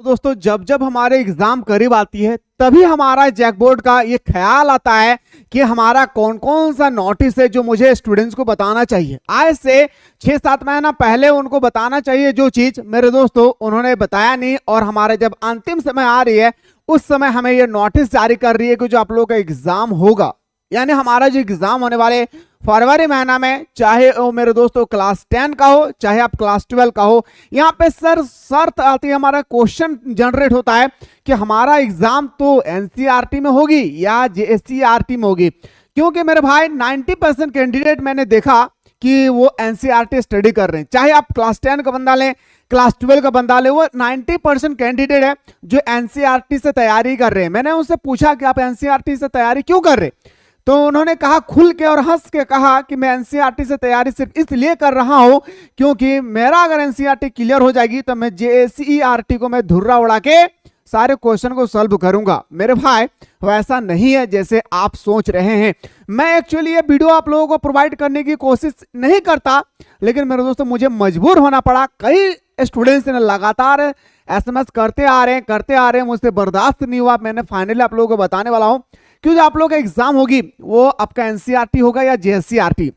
तो दोस्तों जब जब हमारे एग्जाम करीब आती है तभी हमारा जैकबोर्ड का ये ख्याल आता है कि हमारा कौन कौन सा नोटिस है जो मुझे स्टूडेंट्स को बताना चाहिए। आज से 6-7 महीना पहले उनको बताना चाहिए जो चीज मेरे दोस्तों उन्होंने बताया नहीं, और हमारे जब अंतिम समय आ रही है उस समय हमें ये नोटिस जारी कर रही है कि जो आप लोगों का एग्जाम होगा, यानी हमारा जो एग्जाम होने वाले फरवरी महीना में, चाहे वो मेरे दोस्तों क्लास 10 का हो चाहे आप क्लास 12 का हो, यहाँ पे सर शर्त आती है, हमारा क्वेश्चन जनरेट होता है कि हमारा एग्जाम तो एनसीईआरटी में होगी या जेएससीईआरटी में होगी। क्योंकि मेरे भाई 90% कैंडिडेट मैंने देखा कि वो एनसीईआरटी स्टडी कर रहे हैं, चाहे आप क्लास 10 का बंदा लें क्लास 12 का बंदा ले, वो 90% कैंडिडेट है जो एनसीईआरटी से तैयारी कर रहे हैं। मैंने उनसे पूछा कि आप एनसीईआरटी से तैयारी क्यों कर रहे हैं, तो उन्होंने कहा खुल के और हंस के कहा कि मैं एनसीईआरटी से तैयारी सिर्फ इसलिए कर रहा हूं क्योंकि मेरा अगर एनसीईआरटी क्लियर हो जाएगी तो मैं जेएससीईआरटी को मैं धुर्रा उड़ा के सारे क्वेश्चन को सॉल्व करूंगा। मेरे भाई वैसा नहीं है जैसे आप सोच रहे हैं। मैं एक्चुअली ये वीडियो आप लोगों को प्रोवाइड करने की कोशिश नहीं करता, लेकिन मेरे दोस्तों मुझे मजबूर होना पड़ा। कई स्टूडेंट्स ने लगातार एसएमएस करते आ रहे हैं, मुझसे बर्दाश्त नहीं हुआ। मैंने फाइनली आप लोगों को बताने वाला हूं कि जो आप लोगों का एग्जाम होगी वो आपका एनसीईआरटी होगा या जेएससीईआरटी।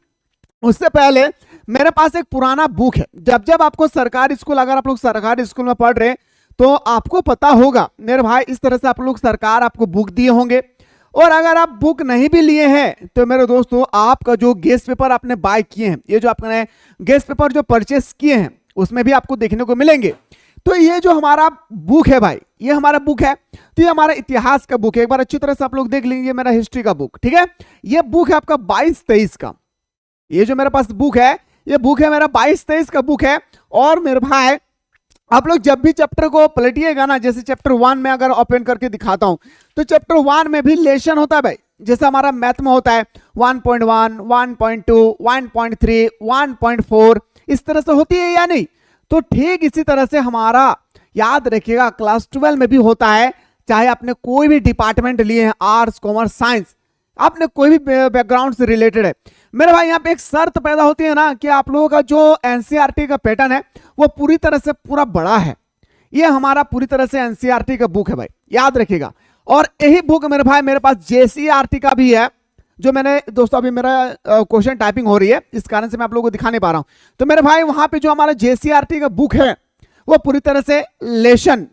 उससे पहले मेरे पास एक पुराना बुक है। जब जब आपको सरकारी स्कूल, अगर आप लोग सरकारी स्कूल में पढ़ रहे हैं तो आपको पता होगा मेरे भाई, इस तरह से आप लोग सरकार आपको बुक दिए होंगे। और अगर आप बुक नहीं भी लिए हैं तो मेरे दोस्तों आपका जो गेस्ट पेपर आपने बाय किए हैं, ये जो आपने गेस्ट पेपर जो परचेस किए हैं उसमें भी आपको देखने को मिलेंगे। तो ये जो हमारा बुक है भाई, ये हमारा बुक है, तो ये हमारा इतिहास का बुक है। एक बार अच्छी तरह से आप लोग देख लीजिए, मेरा हिस्ट्री का बुक, ठीक है। ये बुक है आपका 22-23 का। ये जो मेरे पास बुक है, ये बुक है मेरा 22-23 का बुक है। और मेरे भाई आप लोग जब भी चैप्टर को पलटिएगा ना, जैसे चैप्टर 1 में अगर ओपन करके दिखाता हूं तो चैप्टर 1 में भी लेसन होता है भाई, जैसे हमारा मैथ में होता है 1.1, 1.2, 1.3, 1.4, इस तरह से होती है या नहीं। तो ठीक इसी तरह से हमारा याद रखिएगा क्लास 12 में भी होता है, चाहे आपने कोई भी डिपार्टमेंट लिए हैं, आर्ट्स कॉमर्स साइंस, आपने कोई भी बैकग्राउंड से रिलेटेड है। मेरे भाई यहाँ पे एक शर्त पैदा होती है ना कि आप लोगों का जो एनसीईआरटी का पैटर्न है वो पूरी तरह से पूरा बड़ा है। ये हमारा पूरी तरह से एनसीईआरटी का बुक है भाई, याद रखिएगा। और यही बुक मेरे भाई मेरे पास जेसीईआरटी का भी है, जो मैंने दोस्तों अभी मेरा क्वेश्चन टाइपिंग हो रही है इस कारण से मैं आप लोगों को दिखा नहीं पा रहा हूं। तो मेरे भाई वहां पे जो हमारा जेसीईआरटी का बुक है वो पूरी तरह से लेसन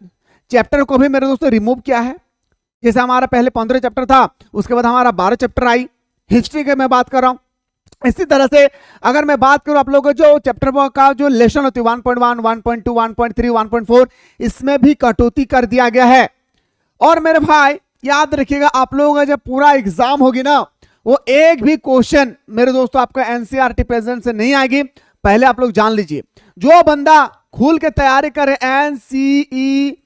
चैप्टर को भी मेरे दोस्तों रिमूव किया है। जैसे हमारा पहले 15 चैप्टर था, उसके बाद हमारा 12 चैप्टर आई, हिस्ट्री के मैं बात कर रहा हूं। इसी तरह से अगर मैं बात करूं आप लोगों को जो चैप्टर का जो लेसन होती है 1.1, 1.2, 1.3, 1.4, इसमें भी कटौती कर दिया गया है। और मेरे भाई याद रखिएगा आप लोगों का जब पूरा एग्जाम होगी ना, वो एक भी क्वेश्चन मेरे दोस्तों आपका एनसीईआरटी प्रेजेंट से नहीं आएगी। पहले आप लोग जान लीजिए, जो बंदा खुल के तैयारी करे एनसीईआरटी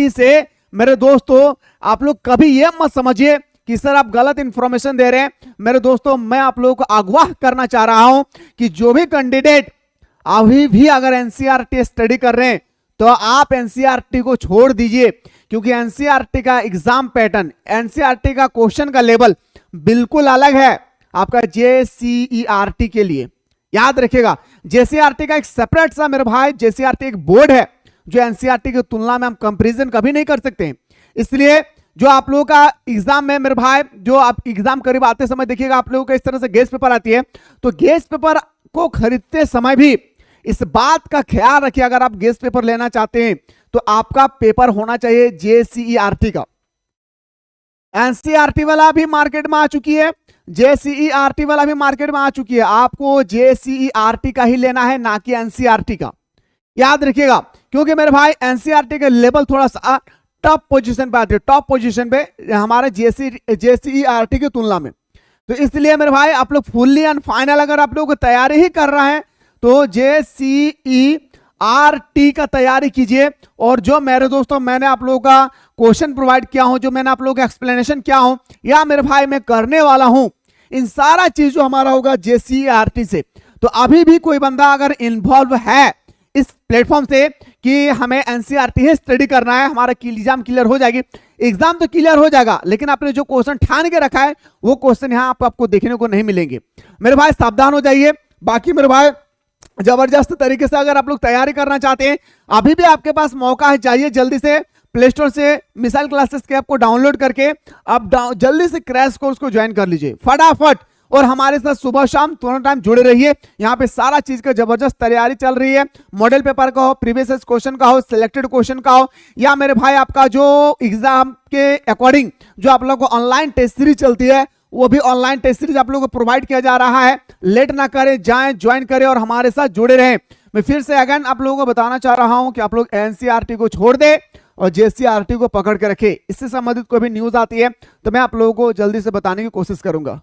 से, मेरे दोस्तों आप लोग कभी ये मत समझिए कि सर आप गलत इंफॉर्मेशन दे रहे हैं। मेरे दोस्तों मैं आप लोगों को अगवा करना चाह रहा हूं कि जो भी कैंडिडेट अभी भी अगर एनसीईआरटी स्टडी कर रहे हैं तो आप एनसीईआरटी को छोड़ दीजिए, क्योंकि एनसीईआरटी का एग्जाम पैटर्न, एनसीईआरटी का क्वेश्चन का लेवल बिल्कुल अलग है आपका जेसीईआरटी के लिए। याद रखिएगा जेसीईआरटी का एक सेपरेट सा मेरे भाई जेसीईआरटी एक बोर्ड है जो एनसीईआरटी की तुलना में हम कंपैरिजन कभी नहीं कर सकते हैं। इसलिए जो आप लोगों का एग्जाम में मेरे भाई, जो आप एग्जाम करीब आते समय देखिएगा आप लोगों का इस तरह से गेस्ट पेपर आती है, तो गेस्ट पेपर को खरीदते समय भी इस बात का ख्याल रखिए, अगर आप गेस्ट पेपर लेना चाहते हैं तो आपका पेपर होना चाहिए जेसीईआरटी का। एनसीईआरटी वाला भी मार्केट में आ चुकी है, जेसीईआरटी वाला भी मार्केट में आ चुकी है। आपको जेसीईआरटी का ही लेना है, ना कि एनसीईआरटी का। याद रखिएगा, क्योंकि मेरे भाई एनसीईआरटी का लेवल थोड़ा सा टॉप पोजीशन पे आती है, टॉप पोजीशन पे हमारे जेसीईआरटी की तुलना में। तो इसलिए मेरे भाई आप लोग फुल्ली एंड फाइनल अगर आप लोग तैयारी ही कर रहे हैं तो जेसीईआरटी का तैयारी कीजिए। और जो मेरे दोस्तों मैंने आप लोगों का क्वेश्चन प्रोवाइड किया हूं, जो मैंने आप लोगों का एक्सप्लेनेशन किया हूं, या मेरे भाई मैं करने वाला हूं, इन सारा चीज जो हमारा होगा जेसीईआरटी से। तो अभी भी कोई बंदा अगर इन्वॉल्व है इस प्लेटफॉर्म से कि हमें एनसीईआरटी ही स्टडी करना है, हमारा एग्जाम क्लियर हो जाएगी, एग्जाम तो क्लियर हो जाएगा, लेकिन आपने जो क्वेश्चन ठान के रखा है वो क्वेश्चन यहां आपको देखने को नहीं मिलेंगे। मेरे भाई सावधान हो जाइए। बाकी मेरे भाई जबरदस्त तरीके से अगर आप लोग तैयारी करना चाहते हैं, अभी भी आपके पास मौका है, जाइए जल्दी से प्ले स्टोर से मिसाइल क्लासेस के ऐप को डाउनलोड करके आप जल्दी से क्रैश कोर्स को ज्वाइन कर लीजिए फटाफट, और हमारे साथ सुबह शाम दोनों टाइम जुड़े रहिए। यहाँ पे सारा चीज का जबरदस्त तैयारी चल रही है, मॉडल पेपर का हो, प्रीवियस क्वेश्चन का हो, सिलेक्टेड क्वेश्चन का हो, या मेरे भाई आपका जो एग्जाम के अकॉर्डिंग जो आप लोग को ऑनलाइन टेस्ट सीरीज चलती है, वो भी ऑनलाइन टेस्ट सीरीज आप लोगों को प्रोवाइड किया जा रहा है। लेट ना करें, जाएं, ज्वाइन करें और हमारे साथ जुड़े रहें। मैं फिर से अगेन आप लोगों को बताना चाह रहा हूं कि आप लोग एनसीईआरटी को छोड़ दे और जेसीईआरटी को पकड़ के रखे। इससे संबंधित कोई भी न्यूज आती है तो मैं आप लोगों को जल्दी से बताने की कोशिश करूंगा।